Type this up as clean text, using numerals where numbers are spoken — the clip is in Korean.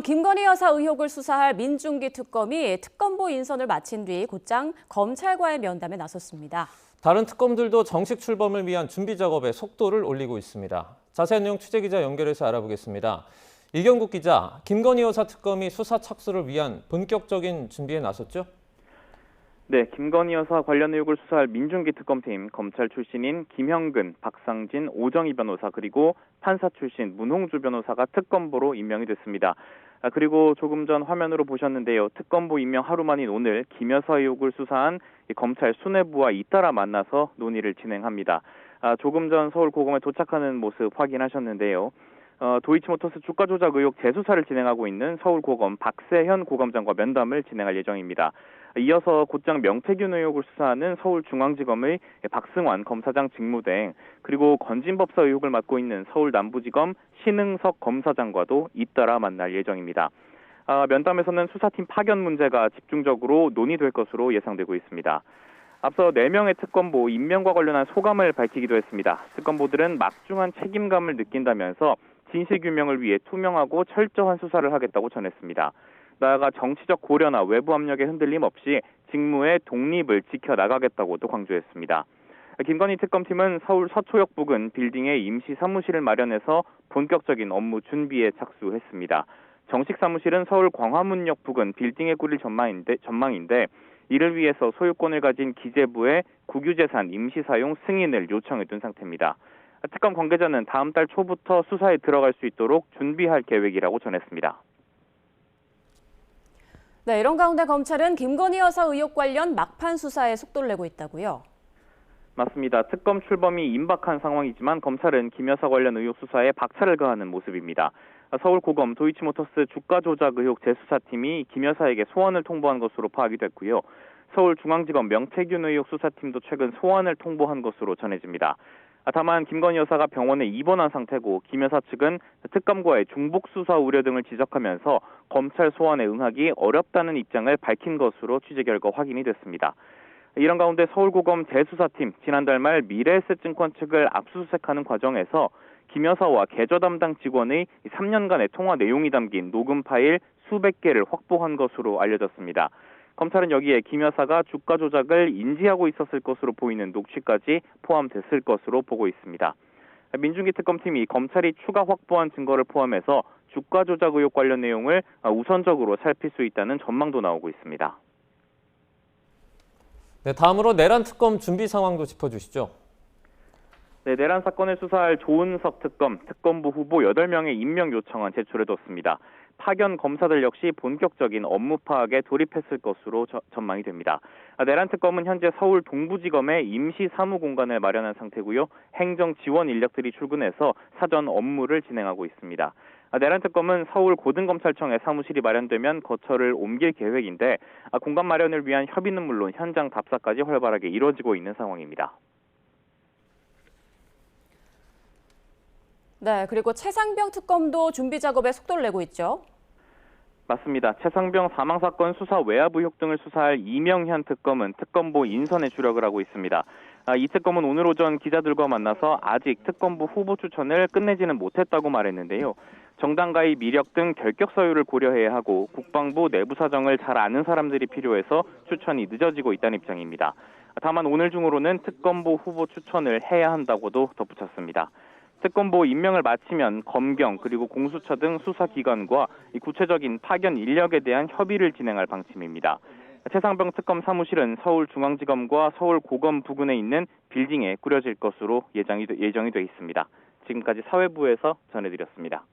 김건희 여사 의혹을 수사할 민중기 특검이 특검보 인선을 마친 뒤 곧장 검찰과의 면담에 나섰습니다. 다른 특검들도 정식 출범을 위한 준비 작업에 속도를 올리고 있습니다. 자세한 내용 취재기자 연결해서 알아보겠습니다. 이경국 기자, 김건희 여사 특검이 수사 착수를 위한 본격적인 준비에 나섰죠? 네, 김건희 여사 관련 의혹을 수사할 민중기 특검팀, 검찰 출신인 김형근, 박상진, 오정희 변호사 그리고 판사 출신 문홍주 변호사가 특검보로 임명이 됐습니다. 그리고 조금 전 화면으로 보셨는데요. 특검보 임명 하루 만인 오늘 김 여사 의혹을 수사한 검찰 수뇌부와 잇따라 만나서 논의를 진행합니다. 조금 전 서울고검에 도착하는 모습 확인하셨는데요. 도이치모터스 주가 조작 의혹 재수사를 진행하고 있는 서울고검 박세현 고검장과 면담을 진행할 예정입니다. 이어서 곧장 명태균 의혹을 수사하는 서울중앙지검의 박승환 검사장 직무대행, 그리고 건진법사 의혹을 맡고 있는 서울남부지검 신흥석 검사장과도 잇따라 만날 예정입니다. 면담에서는 수사팀 파견 문제가 집중적으로 논의될 것으로 예상되고 있습니다. 앞서 4명의 특검보 임명과 관련한 소감을 밝히기도 했습니다. 특검보들은 막중한 책임감을 느낀다면서 진실규명을 위해 투명하고 철저한 수사를 하겠다고 전했습니다. 나아가 정치적 고려나 외부 압력에 흔들림 없이 직무의 독립을 지켜나가겠다고도 강조했습니다. 김건희 특검팀은 서울 서초역 부근 빌딩에 임시 사무실을 마련해서 본격적인 업무 준비에 착수했습니다. 정식 사무실은 서울 광화문역 부근 빌딩에 꾸릴 전망인데 이를 위해서 소유권을 가진 기재부에 국유재산 임시 사용 승인을 요청해둔 상태입니다. 특검 관계자는 다음 달 초부터 수사에 들어갈 수 있도록 준비할 계획이라고 전했습니다. 네, 이런 가운데 검찰은 김건희 여사 의혹 관련 막판 수사에 속도를 내고 있다고요? 맞습니다. 특검 출범이 임박한 상황이지만 검찰은 김 여사 관련 의혹 수사에 박차를 가하는 모습입니다. 서울고검 도이치모터스 주가 조작 의혹 재수사팀이 김 여사에게 소환을 통보한 것으로 파악이 됐고요. 서울중앙지검 명태균 의혹 수사팀도 최근 소환을 통보한 것으로 전해집니다. 다만 김건희 여사가 병원에 입원한 상태고 김 여사 측은 특검과의 중복 수사 우려 등을 지적하면서 검찰 소환에 응하기 어렵다는 입장을 밝힌 것으로 취재 결과 확인이 됐습니다. 이런 가운데 서울고검 재수사팀 지난달 말 미래에셋증권 측을 압수수색하는 과정에서 김 여사와 계좌 담당 직원의 3년간의 통화 내용이 담긴 녹음 파일 수백 개를 확보한 것으로 알려졌습니다. 검찰은 여기에 김 여사가 주가 조작을 인지하고 있었을 것으로 보이는 녹취까지 포함됐을 것으로 보고 있습니다. 민중기 특검팀이 검찰이 추가 확보한 증거를 포함해서 주가 조작 의혹 관련 내용을 우선적으로 살필 수 있다는 전망도 나오고 있습니다. 네, 다음으로 내란 특검 준비 상황도 짚어주시죠. 네, 내란 사건을 수사할 조은석 특검부 후보 8명의 임명 요청안 제출해뒀습니다. 파견 검사들 역시 본격적인 업무 파악에 돌입했을 것으로 전망이 됩니다. 내란 특검은 현재 서울 동부지검에 임시 사무 공간을 마련한 상태고요. 행정 지원 인력들이 출근해서 사전 업무를 진행하고 있습니다. 내란 특검은 서울 고등검찰청에 사무실이 마련되면 거처를 옮길 계획인데 공간 마련을 위한 협의는 물론 현장 답사까지 활발하게 이루어지고 있는 상황입니다. 네, 그리고 최상병 특검도 준비 작업에 속도를 내고 있죠. 맞습니다. 최상병 사망사건 수사 외압 의혹 등을 수사할 이명현 특검은 특검보 인선에 주력을 하고 있습니다. 이 특검은 오늘 오전 기자들과 만나서 아직 특검보 후보 추천을 끝내지는 못했다고 말했는데요. 정당가의 미력 등 결격 사유를 고려해야 하고 국방부 내부 사정을 잘 아는 사람들이 필요해서 추천이 늦어지고 있다는 입장입니다. 다만 오늘 중으로는 특검보 후보 추천을 해야 한다고도 덧붙였습니다. 특검보 임명을 마치면 검경 그리고 공수처 등 수사기관과 구체적인 파견 인력에 대한 협의를 진행할 방침입니다. 최상병 특검 사무실은 서울중앙지검과 서울고검 부근에 있는 빌딩에 꾸려질 것으로 예정이 돼 있습니다. 지금까지 사회부에서 전해드렸습니다.